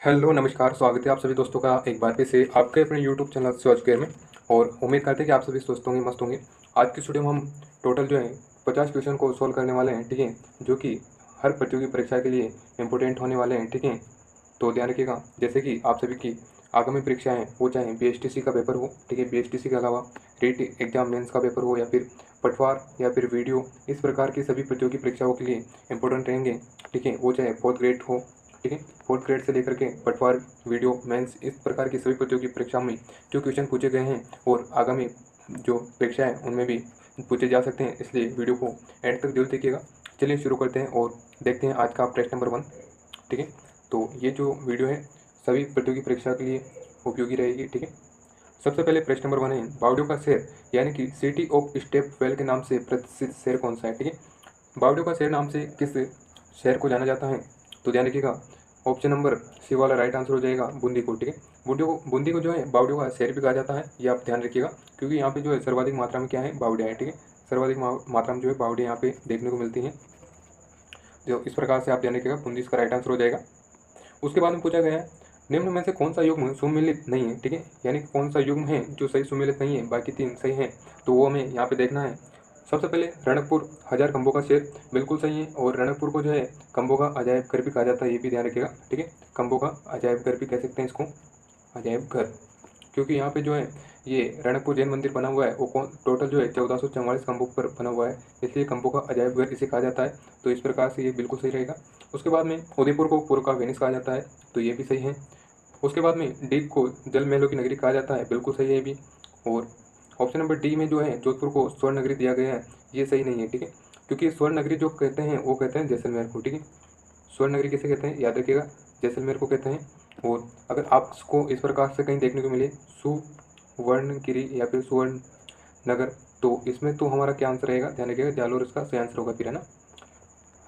Hello नमस्कार, स्वागत है आप सभी दोस्तों का एक बार फिर से आपके अपने यूट्यूब चैनल स्वस्थ केयर में। और उम्मीद करते हैं कि आप सभी स्वस्थ होंगे, मस्त होंगे। आज की स्टूडियो में हम टोटल जो है 50 क्वेश्चन को सॉल्व करने वाले हैं, ठीक है, जो कि हर प्रतियोगी परीक्षा के लिए इंपॉर्टेंट होने वाले हैं, ठीक है। तो ध्यान रखिएगा, जैसे कि आप सभी की आगामी परीक्षाएं हैं, वो चाहे बीएसटीसी का पेपर हो, ठीक है, बीएसटीसी के अलावा रीट एग्जाम मेंस का पेपर हो, या फिर पटवार या फिर वीडियो, इस प्रकार की सभी प्रतियोगी परीक्षाओं के लिए इंपॉर्टेंट रहेंगे, ठीक है। वो चाहे फोर्थ ग्रेड हो, ठीक है, फोर्थ ग्रेड से लेकर के पटवार, वीडियो, मेंस, इस प्रकार की सभी प्रतियोगी परीक्षाओं में जो क्वेश्चन पूछे गए हैं और आगामी जो परीक्षा है उनमें भी पूछे जा सकते हैं, इसलिए वीडियो को एंड तक जरूर देखिएगा। चलिए शुरू करते हैं और देखते हैं आज का प्रश्न नंबर 1, ठीक है। तो ये जो वीडियो है सभी प्रतियोगी परीक्षा के लिए उपयोगी रहेगी, ठीक है। सबसे पहले प्रश्न नंबर 1 है, बावड़ियों का शहर यानी कि सिटी ऑफ स्टेप वेल के नाम से प्रसिद्ध शहर कौन सा है, ठीक है। बावड़ियों का शहर नाम से किस शहर को जाना जाता है? तो ध्यान रखिएगा, ऑप्शन नंबर सी वाला राइट आंसर हो जाएगा बूंदी को, ठीक है। बूंदी को जो है बावड़ियों का शहर भी कहा जाता है, ये आप ध्यान रखिएगा, क्योंकि यहाँ पे जो है सर्वाधिक मात्रा में क्या है, बावड़ियाँ हैं, ठीक है। सर्वाधिक मात्रा में जो है बावड़ियाँ यहाँ पे देखने को मिलती हैं, जो इस प्रकार से आप ध्यान रखिएगा, बूंदी इसका राइट आंसर हो जाएगा। उसके बाद में पूछा गया है, निम्न में से कौन सा युग्म सुमेलित नहीं है, ठीक है, यानी कि कौन सा युग्म है जो सही सुमेलित नहीं है, बाकी तीन सही हैं, तो वो हमें यहाँ पे देखना है। सबसे पहले रणकपुर हजार खंभों का शेर बिल्कुल सही है, और रणकपुर को जो है खंभों का अजायब घर भी कहा जाता है, ये भी ध्यान रखिएगा, ठीक है। खंभों का अजायब घर भी कह सकते हैं इसको, अजायब घर, क्योंकि यहाँ पे जो है ये रणकपुर जैन मंदिर बना हुआ है, वो टोटल जो है 1444 खंभों पर बना हुआ है, इसलिए खंभों का अजायब घर इसे कहा जाता है, तो इस प्रकार से ये बिल्कुल सही रहेगा। उसके बाद में उदयपुर को पूर्व का वेनिस कहा जाता है, तो ये भी सही है। उसके बाद में डीग को जल महलों की नगरी कहा जाता है, बिल्कुल सही है ये भी। और ऑप्शन नंबर डी में जो है जोधपुर को स्वर्ण नगरी दिया गया है, ये सही नहीं है, ठीक है, क्योंकि स्वर्ण नगरी जो कहते हैं वो कहते हैं जैसलमेर को, ठीक है। स्वर्ण नगरी किसे कहते हैं, याद रखिएगा, जैसलमेर को कहते हैं। और अगर आपको इस प्रकार से कहीं देखने को मिले सुवर्णगिरी या फिर सुवर्ण नगर, तो इसमें तो हमारा क्या आंसर रहेगा, ध्यान रखिएगा, जालोर इसका सही आंसर होगा फिर, है ना।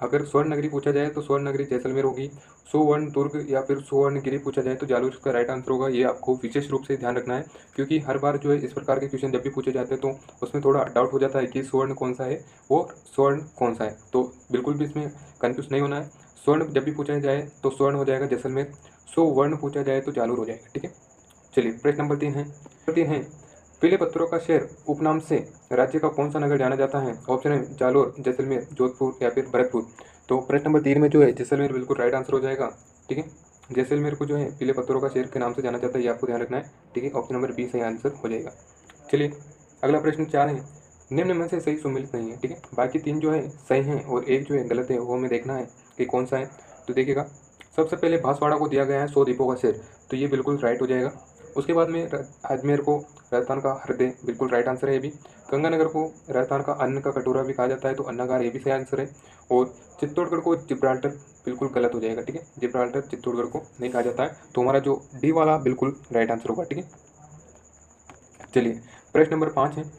अगर स्वर्ण नगरी पूछा जाए तो स्वर्ण नगरी जैसलमेर होगी, सुवर्ण दुर्ग या फिर सुवर्णगिरी पूछा जाए तो जालोर इसका राइट आंसर होगा। ये आपको विशेष रूप से ध्यान रखना है, क्योंकि हर बार जो है इस प्रकार के क्वेश्चन जब भी पूछे जाते हैं तो उसमें थोड़ा डाउट हो जाता है कि स्वर्ण कौन सा है और स्वर्ण कौन सा है, तो बिल्कुल भी इसमें कन्फ्यूज नहीं होना है। स्वर्ण जब भी पूछा जाए तो स्वर्ण हो जाएगा जैसलमेर, सुवर्ण पूछा जाए तो जालोर हो जाएगा, ठीक है। चलिए प्रश्न नंबर 3 है, पीले पत्थरों का शहर उपनाम से राज्य का कौन सा नगर जाना जाता है? ऑप्शन है जालोर, जैसलमेर, जोधपुर या फिर भरतपुर। तो प्रश्न नंबर 3 में जो है जैसलमेर बिल्कुल राइट आंसर हो जाएगा, ठीक है। जैसलमेर को जो है पीले पत्थरों का शहर के नाम से जाना जाता है, ये आपको ध्यान रखना है, ठीक है। ऑप्शन नंबर बी सही आंसर हो जाएगा। चलिए अगला प्रश्न 4 है, निम्न में से सही सुमेलित नहीं है, ठीक है, बाकी तीन जो है सही हैं और एक जो है गलत है, वो हमें देखना है कि कौन सा है। तो देखिएगा, सबसे पहले बांसवाड़ा को दिया गया है 100 दीपों का शहर, तो ये बिल्कुल राइट हो जाएगा। उसके बाद में अजमेर को राजस्थान का हृदय, बिल्कुल राइट आंसर है ये भी। गंगानगर को राजस्थान का अन्न का कटोरा भी कहा जाता है, तो अन्नागार, ये भी सही आंसर है। और चित्तौड़गढ़ को जिब्राल्टर, बिल्कुल गलत हो जाएगा, ठीक है, जिब्राल्टर चित्तौड़गढ़ को नहीं कहा जाता है, तो हमारा जो डी वाला बिल्कुल राइट आंसर होगा, ठीक है। चलिए प्रश्न नंबर 5 है,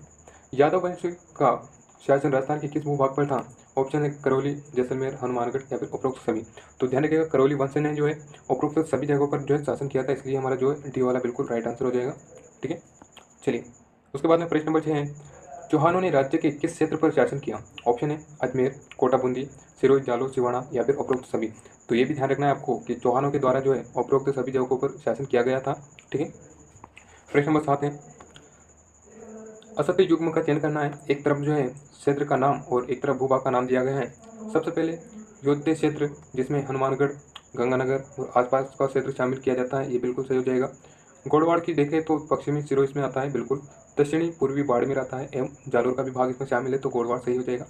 यादव वंश का शासन राजस्थान के किस भूभाग पर था? ऑप्शन है करौली, जैसलमेर, हनुमानगढ़ या फिर उपरोक्त सभी। तो ध्यान रखिएगा, करौली वंश ने जो है उपरोक्त सभी जगहों पर जो है शासन किया था, इसलिए हमारा जो है डी वाला बिल्कुल राइट आंसर हो जाएगा, ठीक है। चलिए उसके बाद में प्रश्न नंबर 6 है, चौहानों ने राज्य के किस क्षेत्र पर शासन किया? ऑप्शन है अजमेर, कोटा बूंदी, सिरोही, जालोर, सिवाना या फिर उपरोक्त सभी। तो ये भी ध्यान रखना है आपको कि चौहानों के द्वारा जो है उपरोक्त सभी जगहों पर शासन किया गया था, ठीक है। प्रश्न नंबर 7 है, असत्य युग्म का चयन करना है, एक तरफ जो है क्षेत्र का नाम और एक तरफ भूभाग का नाम दिया गया है। सबसे पहले योध्य क्षेत्र, जिसमें हनुमानगढ़, गंगानगर और आसपास का क्षेत्र शामिल किया जाता है, ये बिल्कुल सही हो जाएगा। गोड़वाड़ की देखें तो पश्चिमी सिरोही इसमें आता है, बिल्कुल। दक्षिणी पूर्वी बाड़मेर आता है एवं जालोर का भी भाग इसमें शामिल है, तो गोड़वाड़ सही हो जाएगा।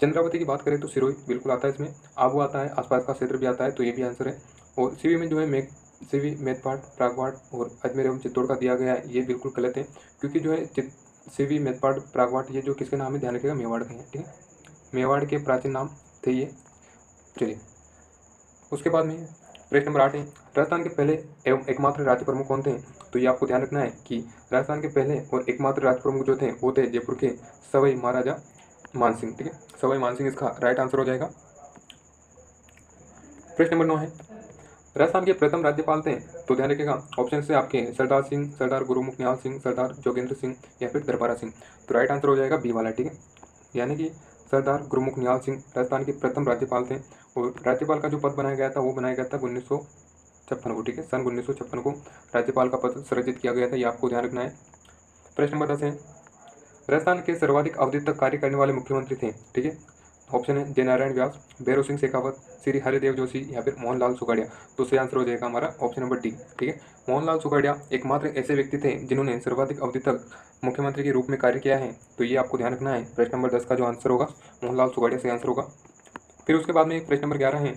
चंद्रावती की बात करें तो सिरोही बिल्कुल आता है इसमें, आबू आता है, आसपास का क्षेत्र भी आता है, तो ये भी आंसर है। और सीवी में जो है सीवी, मेदपाट, प्रागवाड़ और अजमेर एवं चित्तौड़ का दिया गया है, ये बिल्कुल गलत है, क्योंकि जो है सीवी, मेदपाट, प्रागवाट, ये जो किसके नाम है, ध्यान रखिएगा, मेवाड़ के हैं, ठीक है, मेवाड़ के प्राचीन नाम थे ये। चलिए उसके बाद में प्रश्न नंबर 8 है, राजस्थान के पहले एवं एकमात्र राज्य प्रमुख कौन थे? तो ये आपको ध्यान रखना है कि राजस्थान के पहले और एकमात्र राज्य प्रमुख जो थे वो थे जयपुर के सवाई महाराजा मानसिंह, ठीक है, सवाई मानसिंह इसका राइट आंसर हो जाएगा। प्रश्न नंबर 9 है, राजस्थान के प्रथम राज्यपाल थे? तो ध्यान रखिएगा, ऑप्शन से आपके सरदार सिंह, सरदार गुरुमुख निहाल सिंह, सरदार जोगेंद्र सिंह या फिर दरबारा सिंह। तो राइट आंसर हो जाएगा बी वाला, ठीक है, यानी कि सरदार गुरुमुख निहाल सिंह राजस्थान के प्रथम राज्यपाल थे। और राज्यपाल का जो पद बनाया गया था वो बनाया गया था 1956 को, ठीक है, सन 1956 को राज्यपाल का पद सृजित किया गया था, ये आपको ध्यान रखना है। प्रश्न नंबर 10 है, राजस्थान के सर्वाधिक अवधि तक कार्य करने वाले मुख्यमंत्री थे, ठीक है। ऑप्शन है जय नारायण व्यास, भैरव सिंह शेखावत, श्री हरिदेव जोशी या फिर मोहनलाल सुखाड़िया। तो सही आंसर हो जाएगा हमारा ऑप्शन नंबर डी, ठीक है। मोहनलाल सुखाड़िया एकमात्र ऐसे व्यक्ति थे जिन्होंने सर्वाधिक अवधि तक मुख्यमंत्री के रूप में कार्य किया है, तो ये आपको ध्यान रखना है। प्रश्न नंबर 10 का जो आंसर होगा मोहनलाल सुखाड़िया सही आंसर होगा। फिर उसके बाद में प्रश्न नंबर 11 है,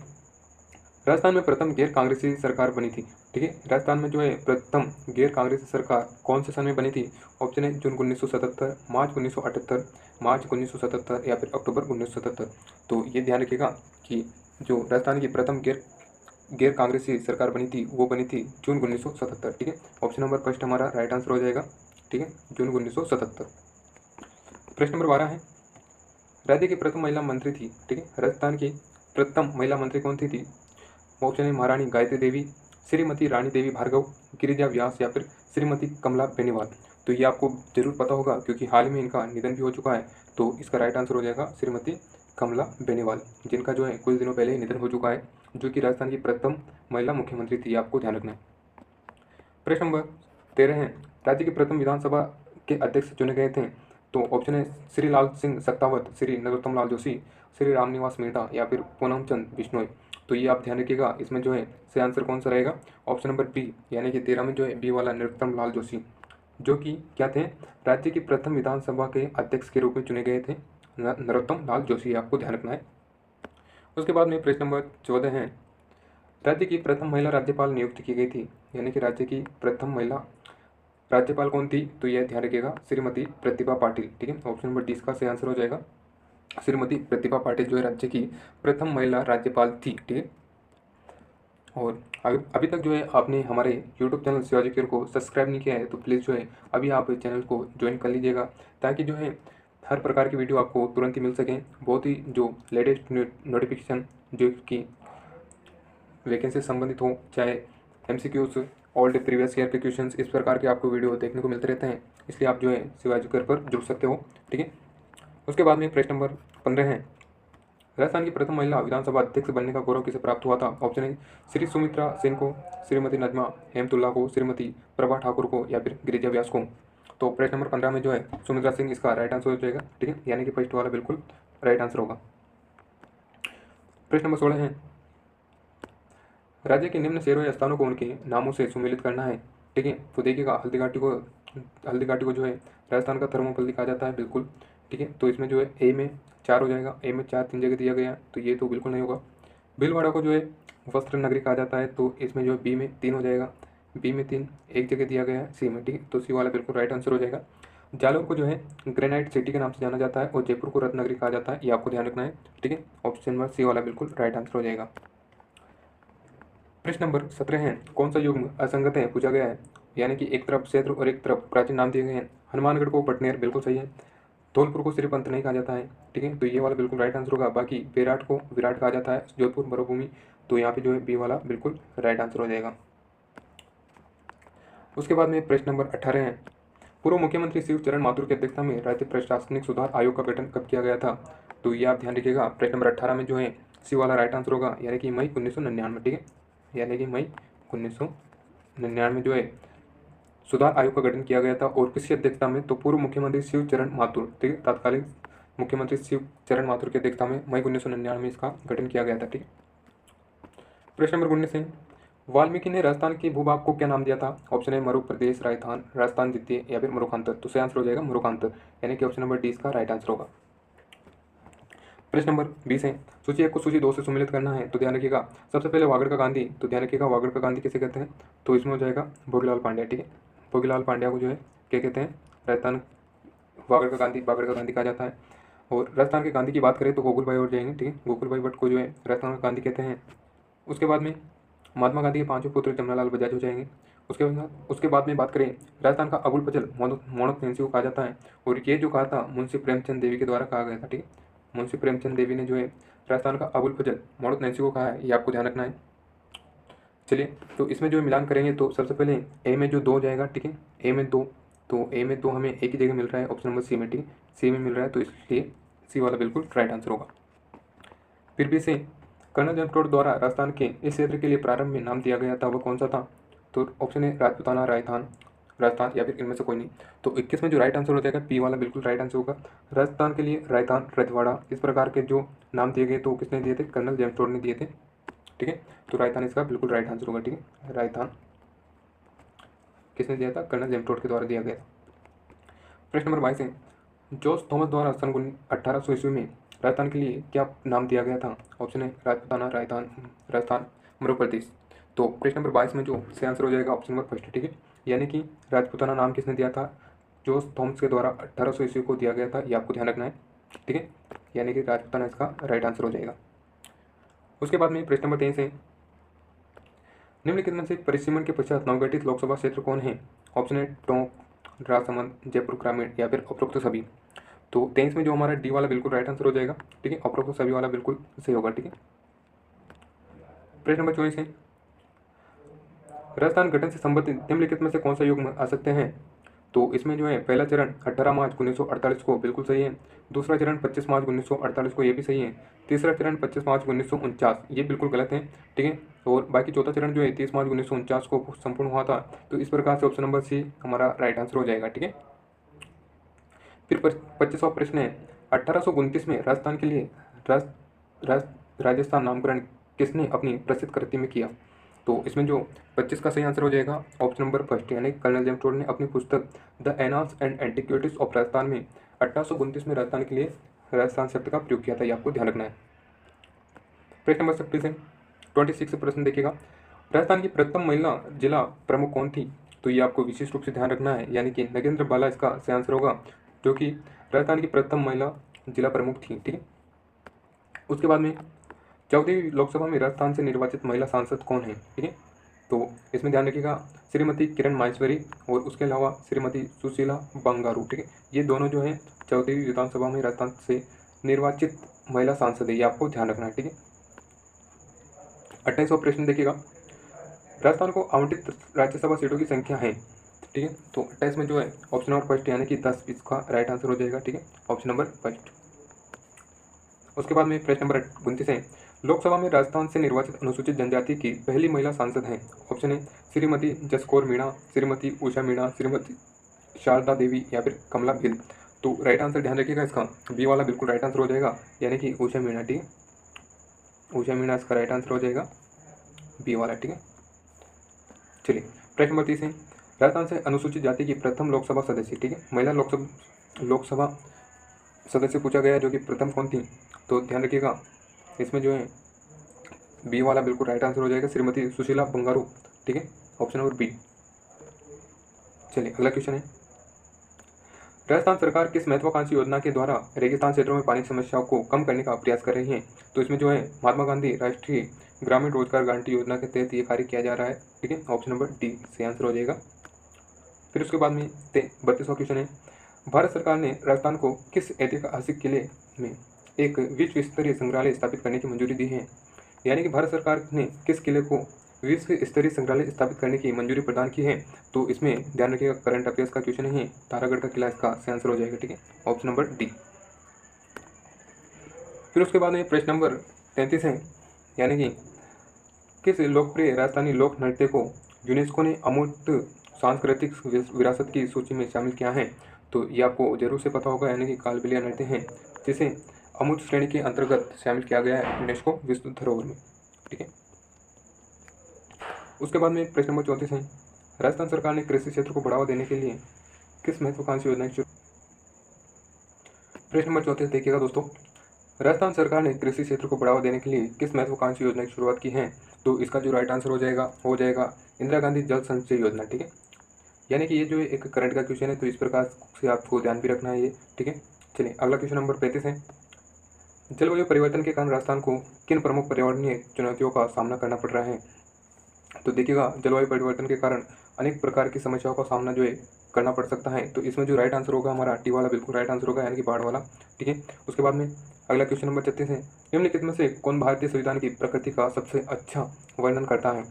राजस्थान में प्रथम गैर कांग्रेसी सरकार बनी थी, ठीक है। राजस्थान में जो है प्रथम गैर कांग्रेसी सरकार कौन से सन में बनी थी? ऑप्शन है जून 1977, मार्च 1978, मार्च 1977 या फिर अक्टूबर 1977। तो ये ध्यान रखिएगा कि जो राजस्थान की प्रथम गैर कांग्रेसी सरकार बनी थी वो बनी थी जून 1977, ठीक है। ऑप्शन नंबर फर्स्ट हमारा राइट आंसर हो जाएगा, ठीक है, जून 1977। प्रश्न नंबर 12 है, राज्य की प्रथम महिला मंत्री थी, ठीक है। राजस्थान की प्रथम महिला मंत्री कौन थी? ऑप्शन है महारानी गायत्री देवी, श्रीमती रानी देवी भार्गव, गिरिजा व्यास या फिर श्रीमती कमला बेनीवाल। तो ये आपको जरूर पता होगा क्योंकि हाल में इनका निधन भी हो चुका है, तो इसका राइट आंसर हो जाएगा श्रीमती कमला बेनीवाल, जिनका जो है कुछ दिनों पहले ही निधन हो चुका है, जो कि राजस्थान की प्रथम महिला मुख्यमंत्री थी, आपको ध्यान रखना है। प्रश्न नंबर 13 है, राज्य की प्रथम विधानसभा के अध्यक्ष चुने गए थे। तो ऑप्शन है श्री लाल सिंह सत्तावत, श्री नरोत्तम लाल जोशी, श्री रामनिवास मेहता या फिर पूनम चंद बिश्नोई। तो ये आप ध्यान रखिएगा, इसमें जो है सही आंसर कौन सा रहेगा? ऑप्शन नंबर बी, यानी कि 13 में जो है बी वाला नरोत्तम लाल जोशी, जो कि क्या थे? राज्य की प्रथम विधानसभा के अध्यक्ष के रूप में चुने गए थे, नरोत्तम लाल जोशी, आपको ध्यान रखना है। उसके बाद में प्रश्न नंबर 14 है, राज्य की प्रथम महिला राज्यपाल नियुक्त की गई थी, यानी कि राज्य की प्रथम महिला राज्यपाल कौन थी? तो यह ध्यान रखिएगा श्रीमती प्रतिभा पाटिल, ठीक है। ऑप्शन नंबर डी इसका सही आंसर हो जाएगा। श्रीमती प्रतिभा पाटिल जो है राज्य की प्रथम महिला राज्यपाल थी, ठीक है। और अभी तक जो है आपने हमारे यूट्यूब चैनल शिवाजी केयर को सब्सक्राइब नहीं किया है तो प्लीज़ जो है अभी आप चैनल को ज्वाइन कर लीजिएगा, ताकि जो है हर प्रकार की वीडियो आपको तुरंत ही मिल सकें। बहुत ही जो लेटेस्ट नोटिफिकेशन जो कि वैकेंसी से संबंधित हो, चाहे MCQs, ओल्ड प्रीवियस ईयर के क्वेश्चंस, इस प्रकार के आपको वीडियो देखने को मिलते रहते हैं, इसलिए आप जो है शिवाजी केयर पर जुड़ सकते हो, ठीक है। उसके बाद में प्रश्न नंबर 15 है, राजस्थान की प्रथम महिला विधानसभा अध्यक्ष बनने का गौरव किसे प्राप्त हुआ था? ऑप्शन है श्री सुमित्रा सेन को, श्रीमती नजमा हेमतुल्ला को, श्रीमती प्रभा ठाकुर को या फिर गिरिजा व्यास को। तो प्रश्न नंबर 15 में जो है सुमित्रा सिंह इसका राइट आंसर हो जाएगा, ठीक है, यानी कि फर्स्ट वाला बिल्कुल राइट आंसर होगा। प्रश्न नंबर 16 है, राज्य के निम्न शहरों या स्थानों को उनके नामों से सुमेलित करना है, ठीक है। तो देखिएगा हल्दीघाटी को जो है राजस्थान का थर्मोपल्ली कहा जाता है, बिल्कुल, ठीक है। तो इसमें जो है ए में 4 हो जाएगा, ए में 4 3 जगह दिया गया है, तो ये तो बिल्कुल नहीं होगा। भीलवाड़ा को जो है वस्त्र नगरी कहा जाता है, तो इसमें जो है बी में 3 हो जाएगा, बी में 3 एक जगह दिया गया है, सी में, ठीक है, तो सी वाला बिल्कुल राइट आंसर हो जाएगा। जालौर को जो है ग्रेनाइट सिटी के नाम से जाना जाता है और जयपुर को रत्नगरी कहा जाता है, ये आपको ध्यान रखना है, ठीक है। ऑप्शन नंबर सी वाला बिल्कुल राइट आंसर हो जाएगा। प्रश्न नंबर 17 है, कौन सा युग्म असंगत है पूछा गया है, यानी कि एक तरफ क्षेत्र और एक तरफ प्राचीन नाम दिए गए हैं। हनुमानगढ़ को पटनेर, बिल्कुल सही है। धौलपुर को श्रीपंत नहीं कहा जाता है, ठीक है, तो ये वाला बिल्कुल राइट आंसर होगा। बाकी बेराट को विराट कहा जाता है, जोधपुर मरुभूमि, तो यहाँ पे जो है बी वाला बिल्कुल राइट आंसर हो जाएगा। उसके बाद में प्रश्न नंबर 18 है, पूर्व मुख्यमंत्री शिवचरण माथुर की अध्यक्षता में राज्य प्रशासनिक सुधार आयोग का गठन कब किया गया था? तो ये आप ध्यान रखिएगा, प्रश्न नंबर 18 में जो है सी वाला राइट आंसर होगा, यानी कि मई 1999, ठीक है, यानी कि मई 1999 जो है सुधार आयोग का गठन किया गया था। और किसकी अध्यक्षता में? तो पूर्व मुख्यमंत्री शिवचरण माथुर, ठीक है, तत्कालीन मुख्यमंत्री शिवचरण माथुर की अध्यक्षता में मई 1999 में इसका गठन किया गया था, ठीक है। प्रश्न नंबर 19 है, वाल्मीकि ने राजस्थान के भूभाग को क्या नाम दिया था? ऑप्शन है मरु प्रदेश, राजस्थान, राजस्थान द्वितीय या फिर मरुखांतर। तो सही आंसर हो जाएगा मरुखांतर, यानी कि ऑप्शन नंबर डी इसका राइट आंसर होगा। प्रश्न नंबर 20 है, सूची 1 को सूची 2 से सम्मिलित करना है, तो ध्यान रखिएगा सबसे पहले वागड़ का गांधी, तो ध्यान रखिएगा वागड़ का गांधी किसे कहते हैं? तो इसमें हो जाएगा भोगीलाल पांड्या, ठीक है, भोगीलाल पांड्या को जो है क्या कहते हैं? राजस्थान वागड़ का गांधी कहा जाता है। और राजस्थान के गांधी की बात करें तो गोकुल भाई और जाएंगे, ठीक है, गोकुल भाई भट्ट को जो है राजस्थान का गांधी कहते हैं। उसके बाद में महात्मा गांधी के 5 पुत्र जमनालाल बजाज हो जाएंगे। उसके बाद में बात करें, राजस्थान का अबुल फजल मोहम्मद नैन्सी को कहा जाता है, और ये जो कहा था मुंशी प्रेमचंद देवी के द्वारा कहा गया था, ठीक है, मुंशी प्रेमचंद देवी ने जो है राजस्थान का अबुल फजल मोहम्मद नैन्सी को कहा है, ये आपको ध्यान रखना है। चलिए, तो इसमें जो मिलान करेंगे तो सबसे पहले ए में जो 2 जाएगा, ठीक है, ए में 2, तो ए में 2 हमें एक ही जगह मिल रहा है, ऑप्शन नंबर सी में, ठीक है, सी में मिल रहा है, तो इसलिए सी वाला बिल्कुल राइट आंसर होगा। फिर भी से कर्नल जेम्स टोड द्वारा राजस्थान के इस क्षेत्र के लिए प्रारंभ में नाम दिया गया था वह कौन सा था? तो ऑप्शन है राजपूताना, राजस्थान, राजस्थान या फिर इनमें से कोई नहीं। तो 21 में जो राइट आंसर हो जाएगा पी वाला बिल्कुल राइट आंसर होगा। राजस्थान के लिए राजस्थान, रजवाड़ा, इस प्रकार के जो नाम दिए गए तो किसने दिए थे? कर्नल जेम्स टोड ने दिए थे। ठीक है, तो राजस्थान इसका बिल्कुल राइट आंसर होगा। ठीक है, राजस्थान किसने दिया था? कर्नल जेम्स टोड के द्वारा दिया गया था। प्रश्न नंबर 22 है, जॉर्ज थॉमस द्वारा सन 1800 ईस्वी में राजस्थान के लिए क्या नाम दिया गया था? ऑप्शन है राजपूताना, राजस्थान, राजस्थान, मध्य प्रदेश। तो प्रश्न नंबर 22 में जो सही आंसर हो जाएगा ऑप्शन नंबर फर्स्ट। ठीक है, यानी कि राजपूताना नाम किसने दिया था? जॉर्ज थॉमस के द्वारा 1800 ईस्वी को दिया गया था, ये आपको ध्यान रखना है। ठीक है, यानी कि राजपूताना इसका राइट आंसर हो जाएगा। उसके बाद में प्रश्न नंबर 23 है, निम्नलिखित में से परिसीमन के पश्चात नवगठित लोकसभा क्षेत्र कौन है? ऑप्शन है टोंक, राजसमंद, जयपुर ग्रामीण या फिर उपरोक्त सभी। तो 23 में जो हमारा डी वाला बिल्कुल राइट आंसर हो जाएगा। ठीक है, उपरोक्त सभी वाला बिल्कुल सही होगा। ठीक है, प्रश्न नंबर 24 है, राजस्थान गठन से संबंधित निम्नलिखित में से कौन सा युग आ सकते हैं? तो इसमें जो है पहला चरण 18 मार्च 1948 को बिल्कुल सही है। दूसरा चरण 25 मार्च 1948 को ये भी सही है। तीसरा चरण 25 मार्च 1949 ये बिल्कुल गलत है। ठीक है, और बाकी चौथा चरण जो है 30 मार्च 1949 को संपूर्ण हुआ था। तो इस प्रकार से ऑप्शन नंबर सी हमारा राइट आंसर हो जाएगा। ठीक है, फिर 25वां प्रश्न है, 1829 में राजस्थान के लिए राज, राज, राजस्थान नामकरण किसने अपनी प्रसिद्ध कृति में किया? तो इसमें जो 25 का सही आंसर हो जाएगा ऑप्शन नंबर फर्स्ट, यानी कर्नल जेम्स टोड ने अपनी पुस्तक the annals and antiquities of Rajasthan में 1829 में राजस्थान के लिए राजस्थान शब्द का प्रयोग किया था, ये आपको ध्यान रखना है। प्रश्न नंबर 26 है, 26 प्रश्न देखिएगा, राजस्थान की प्रथम महिला जिला प्रमुख कौन थी? तो ये आपको विशेष रूप से ध्यान रखना है, यानी कि नगेंद्र बाला इसका सही आंसर होगा, जो कि राजस्थान की प्रथम महिला जिला प्रमुख थी। ठीक है, उसके बाद में 14वीं लोकसभा में राजस्थान से निर्वाचित महिला सांसद कौन है? ठीक है, तो इसमें ध्यान रखिएगा श्रीमती किरण माहेश्वरी और उसके अलावा श्रीमती सुशीला बंगारू। ठीक है, ये दोनों जो है 14वीं विधानसभा में राजस्थान से निर्वाचित महिला सांसद है, ये आपको ध्यान रखना है। ठीक है, 28वां प्रश्न देखिएगा, राजस्थान को आवंटित राज्यसभा सीटों की संख्या है। ठीक है, तो 28 में जो है ऑप्शन नंबर फर्स्ट यानी कि 10 इसका राइट आंसर हो जाएगा। ठीक है, ऑप्शन नंबर फर्स्ट। उसके बाद में प्रश्न नंबर 29 है, लोकसभा में राजस्थान से निर्वाचित अनुसूचित जनजाति की पहली महिला सांसद हैं। ऑप्शन है श्रीमती जसकौर मीणा, श्रीमती उषा मीणा, श्रीमती शारदा देवी या फिर कमला भिल। तो राइट आंसर ध्यान रखिएगा इसका बी वाला बिल्कुल राइट आंसर हो जाएगा, यानी कि उषा मीणा। ठीक है, उषा मीणा इसका राइट आंसर हो जाएगा बी वाला। ठीक है, चलिए प्रश्न नंबर 30 है, राजस्थान से अनुसूचित जाति की प्रथम लोकसभा सदस्य। ठीक है, महिला लोकसभा सदस्य पूछा गया जो कि प्रथम कौन थी? तो ध्यान रखिएगा इसमें जो है बी वाला बिल्कुल राइट आंसर हो जाएगा, श्रीमती सुशीला बंगारू। ठीक है, ऑप्शन नंबर बी। चलिए अगला क्वेश्चन है, राजस्थान सरकार किस महत्वाकांक्षी योजना के द्वारा रेगिस्तान क्षेत्रों में पानी की समस्याओं को कम करने का प्रयास कर रही है? तो इसमें जो है महात्मा गांधी राष्ट्रीय ग्रामीण रोजगार गारंटी योजना के तहत ये कार्य किया जा रहा है। ठीक है, ऑप्शन नंबर डी सही आंसर हो जाएगा। फिर उसके बाद में 32वां क्वेश्चन है, भारत सरकार ने राजस्थान को किस ऐतिहासिक किले में एक विश्व स्तरीय संग्रहालय स्थापित करने की मंजूरी दी है? यानी कि भारत सरकार ने किस किले को विश्व स्तरीय संग्रहालय स्थापित करने की मंजूरी प्रदान की है? तो इसमें ध्यान रखिएगा करंट अफेयर्स का क्वेश्चन है, तारागढ़ का किला इसका सही आंसर हो जाएगा। ठीक है, ऑप्शन नंबर डी। फिर उसके बाद में प्रश्न नंबर 33 है, यानी कि किस लोकप्रिय राजस्थानी लोक नृत्य को यूनेस्को ने अमूर्त सांस्कृतिक विरासत की सूची में शामिल किया है? तो ये आपको जरूर से पता होगा, यानी कि कालबेलिया नृत्य है जिसे अमूर्त श्रेणी के अंतर्गत शामिल किया गया है यूनेस्को विश्व धरोहर में। ठीक है, उसके बाद में प्रश्न नंबर 34 है, राजस्थान सरकार ने कृषि क्षेत्र को बढ़ावा देने के लिए किस महत्वाकांक्षी योजना की? प्रश्न नंबर 34 देखिएगा दोस्तों, राजस्थान सरकार ने कृषि क्षेत्र को बढ़ावा देने के लिए किस महत्वाकांक्षी योजना की शुरुआत की है? तो इसका जो राइट आंसर हो जाएगा इंदिरा गांधी जल संचय योजना। ठीक है, यानी कि ये जो एक करंट का क्वेश्चन है, तो इस प्रकार से आपको ध्यान भी रखना है ये। ठीक है, चलिए अगला क्वेश्चन नंबर 35 है, जलवायु परिवर्तन के कारण राजस्थान को किन प्रमुख पर्यावरणीय चुनौतियों का सामना करना पड़ रहा है? तो देखिएगा जलवायु परिवर्तन के कारण अनेक प्रकार की समस्याओं का सामना जो है करना पड़ सकता है। तो इसमें जो राइट आंसर होगा हमारा टी वाला बिल्कुल राइट आंसर होगा, यानी कि बाढ़ वाला। ठीक है, उसके बाद में अगला क्वेश्चन नंबर 36 है, निम्नलिखित में से कौन भारतीय संविधान की प्रकृति का सबसे अच्छा वर्णन करता है?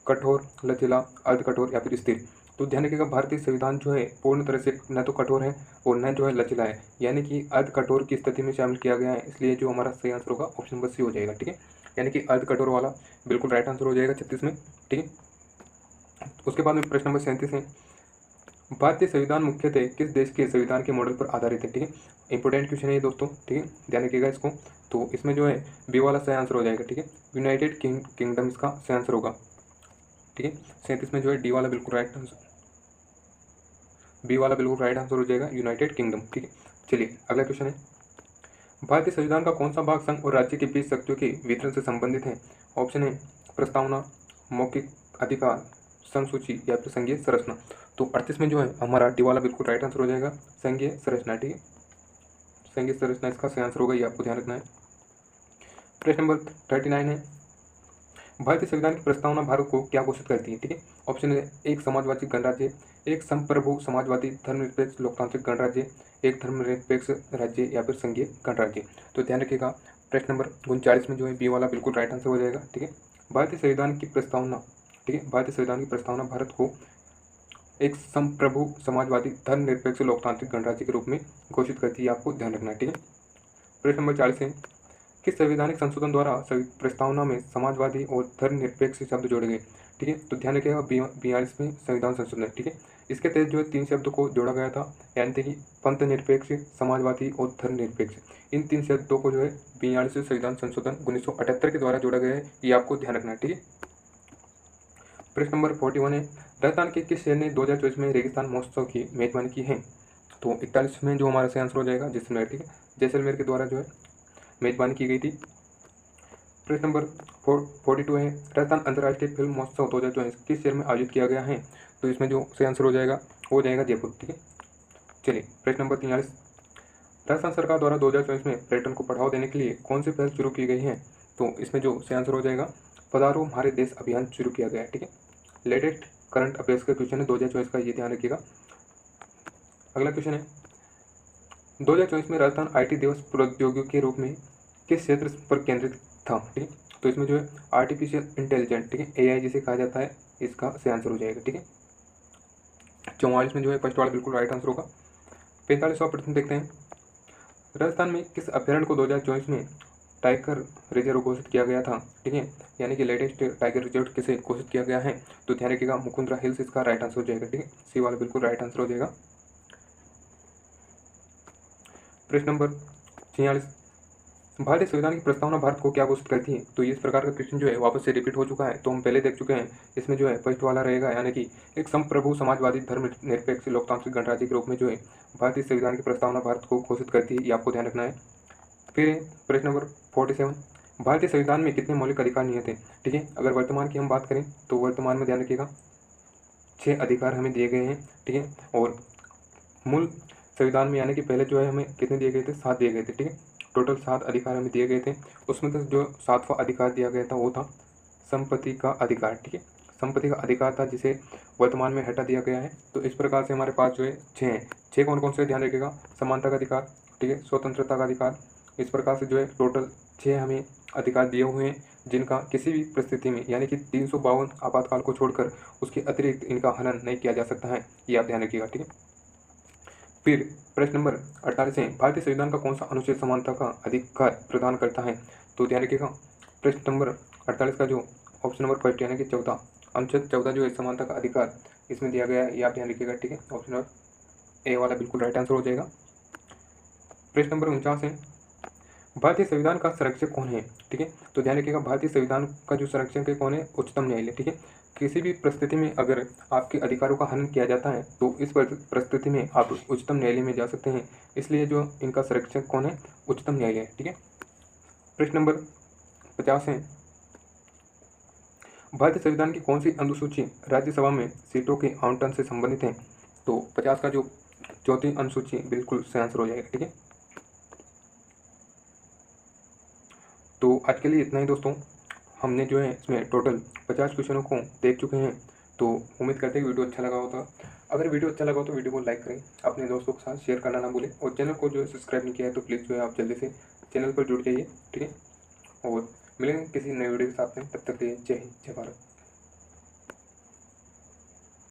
कठोर, लचीला, अर्ध कठोर या फिर स्थिर? तो ध्यान रखिएगा भारतीय संविधान जो है पूर्ण तरह से न तो कठोर है और न जो है लचीला है, यानी कि अर्ध कठोर की स्थिति में शामिल किया गया है, इसलिए जो हमारा सही आंसर होगा ऑप्शन नंबर सी हो जाएगा। ठीक है, यानी कि अर्ध कठोर वाला बिल्कुल राइट आंसर हो जाएगा 36 में। ठीक है, उसके बाद में प्रश्न नंबर 37 है, भारतीय संविधान मुख्यतः किस देश के संविधान के मॉडल पर आधारित है। ठीक है, इंपॉर्टेंट क्वेश्चन है ये दोस्तों। ठीक है, ध्यान रखिएगा इसको। तो इसमें जो है बी वाला सही आंसर हो जाएगा। ठीक है, यूनाइटेड किंगडम इसका सही आंसर होगा। ठीक है, 37 में जो है डी वाला बिल्कुल राइट आंसर, बी वाला बिल्कुल राइट आंसर हो जाएगा, यूनाइटेड किंगडम। ठीक है, चलिए अगला क्वेश्चन है, भारतीय संविधान का कौन सा भाग संघ और राज्य के बीच शक्तियों के वितरण से संबंधित है। ऑप्शन है प्रस्तावना, मौखिक अधिकार, संसूची या फिर संघीय संरचना। तो 38 में जो है हमारा डी वाला बिल्कुल राइट आंसर हो जाएगा, संघीय संरचना। ठीक है, संघीय संरचना इसका सही आंसर होगा, ये आपको ध्यान रखना है। प्रश्न नंबर 39 है, भारतीय संविधान की प्रस्तावना भारत को क्या घोषित करती है। ठीक है, ऑप्शन है एक समाजवादी गणराज्य, एक संप्रभु समाजवादी धर्मनिरपेक्ष लोकतांत्रिक गणराज्य, एक धर्मनिरपेक्ष राज्य या फिर संघीय गणराज्य। तो ध्यान रखिएगा, प्रश्न नंबर 39 में जो है बी वाला बिल्कुल राइट आंसर हो जाएगा। ठीक है, भारतीय संविधान की प्रस्तावना, ठीक है, भारतीय संविधान की प्रस्तावना भारत को एक संप्रभु समाजवादी धर्मनिरपेक्ष लोकतांत्रिक गणराज्य के रूप में घोषित करती है, आपको ध्यान रखना है। ठीक है, प्रश्न नंबर 40 है, किस संवैधानिक संशोधन द्वारा प्रस्तावना में समाजवादी और धर्मनिरपेक्ष शब्द जोड़े गए। ठीक है, तो ध्यान रखिएगा 42 में संविधान संशोधन। ठीक है, इसके तहत जो है 3 शब्द को जोड़ा गया था, यानी कि पंथ निरपेक्ष, समाजवादी और धर्मनिरपेक्ष। इन 3 शब्दों को जो है 42 संविधान संशोधन 1978 के द्वारा जोड़ा गया है, ये आपको ध्यान रखना है। ठीक है, प्रश्न नंबर 41 है, राजस्थान के किस शहर ने 2024 में रेगिस्तान महोत्सव की मेजबानी की है। तो 41 में जो हमारा सही आंसर हो जाएगा जैसलमेर। ठीक है, जैसलमेर के द्वारा जो है मेजबानी की गई थी। प्रश्न नंबर 42 है, राजस्थान अंतर्राष्ट्रीय फिल्म महोत्सव 2024 किस शहर में आयोजित किया गया है। तो इसमें जो सही आंसर हो जाएगा जयपुर। ठीक है, चलिए प्रश्न नंबर 43, राजस्थान सरकार द्वारा 2024 में पर्यटन को बढ़ावा देने के लिए कौन सी पहल शुरू की गई है। तो इसमें जो सही आंसर हो जाएगा पधारो हमारे देश अभियान शुरू किया गया है। ठीक है, लेटेस्ट करंट अफेयर्स का क्वेश्चन है 2024 का, ये ध्यान रखिएगा। अगला क्वेश्चन है, 2024 में राजस्थान IT दिवस प्रौद्योगिकी के रूप में किस क्षेत्र पर केंद्रित था। ठीक है, तो इसमें जो है आर्टिफिशियल इंटेलिजेंट, ठीक है, AI जिसे कहा जाता है, इसका सही आंसर हो जाएगा। ठीक है, 44 में जो है फर्स्ट वाला बिल्कुल राइट आंसर होगा। 45वां प्रश्न देखते हैं, राजस्थान में किस अभ्यारण्य को 2024 में टाइगर रिजर्व घोषित किया गया था। ठीक है, यानी कि लेटेस्ट टाइगर रिजर्व किसे घोषित किया गया है। तो ध्यान रखिएगा मुकुंदरा हिल्स इसका राइट आंसर हो जाएगा। ठीक है, सी वाला बिल्कुल राइट आंसर हो जाएगा। प्रश्न नंबर 46, भारतीय संविधान की प्रस्तावना भारत को क्या घोषित करती है। तो इस प्रकार का क्वेश्चन जो है वापस से रिपीट हो चुका है, तो हम पहले देख चुके हैं। इसमें जो है फर्स्ट वाला रहेगा, यानी कि एक संप्रभु समाजवादी धर्मनिरपेक्ष लोकतांत्रिक गणराज्य के रूप में जो है भारतीय संविधान की प्रस्तावना भारत को घोषित करती है, ये आपको ध्यान रखना है। फिर प्रश्न नंबर 47, भारतीय संविधान में कितने मौलिक अधिकार निहित हैं। ठीक है, अगर वर्तमान की हम बात करें तो वर्तमान में ध्यान रखिएगा 6 अधिकार हमें दिए गए हैं। ठीक है, और मूल संविधान में यानी कि पहले जो है हमें कितने दिए गए थे, 7 दिए गए थे। ठीक है, टोटल 7 अधिकार हमें दिए गए थे। उसमें से जो 7वां अधिकार दिया गया था वो था संपत्ति का अधिकार। ठीक है, संपत्ति का अधिकार था जिसे वर्तमान में हटा दिया गया है। तो इस प्रकार से हमारे पास जो है 6 हैं। 6 कौन कौन से, ध्यान रखिएगा, समानता का अधिकार, ठीक है, स्वतंत्रता का अधिकार। इस प्रकार से जो है टोटल 6 हमें अधिकार दिए हुए हैं, जिनका किसी भी परिस्थिति में यानी कि 352 आपातकाल को छोड़कर उसके अतिरिक्त इनका हनन नहीं किया जा सकता है, ये आप ध्यान रखिएगा। ठीक है, फिर प्रश्न नंबर 48 है, भारतीय संविधान का कौन सा अनुच्छेद समानता का अधिकार प्रदान करता है। तो ध्यान रखिएगा प्रश्न नंबर 48 का जो ऑप्शन नंबर फर्स्ट यानी कि 14 अनुच्छेद 14 जो है समानता का अधिकार इसमें दिया गया है, ये आप ध्यान रखिएगा। ठीक है, ऑप्शन नंबर ए वाला बिल्कुल राइट आंसर हो जाएगा। प्रश्न नंबर 49 है, भारतीय संविधान का संरक्षक कौन है। ठीक है, तो ध्यान रखिएगा भारतीय संविधान का जो संरक्षक है कौन है, उच्चतम न्यायालय। ठीक है, किसी भी परिस्थिति में अगर आपके अधिकारों का हनन किया जाता है तो इस परिस्थिति में आप उच्चतम न्यायालय में जा सकते हैं, इसलिए जो इनका संरक्षक कौन है, उच्चतम न्यायालय। ठीक है, प्रश्न नंबर 50 है, भारतीय संविधान की कौन सी अनुसूची राज्यसभा में सीटों के आवंटन से संबंधित है। तो 50 का जो चौथी अनुसूची बिल्कुल सही आंसर हो जाएगा। ठीक है, तो आज के लिए इतना ही दोस्तों, हमने जो है इसमें टोटल 50 क्वेश्चनों को देख चुके हैं। तो उम्मीद करते हैं कि वीडियो अच्छा लगा होगा। अगर वीडियो अच्छा लगा हो तो वीडियो को लाइक करें, अपने दोस्तों के साथ शेयर करना ना भूलें, और चैनल को जो है सब्सक्राइब नहीं किया है तो प्लीज़ जो है आप जल्दी से चैनल पर जुड़ जाइए। ठीक है, और मिलेंगे किसी नए वीडियो के साथ में, तब तक के लिए जय हिंद, जय भारत।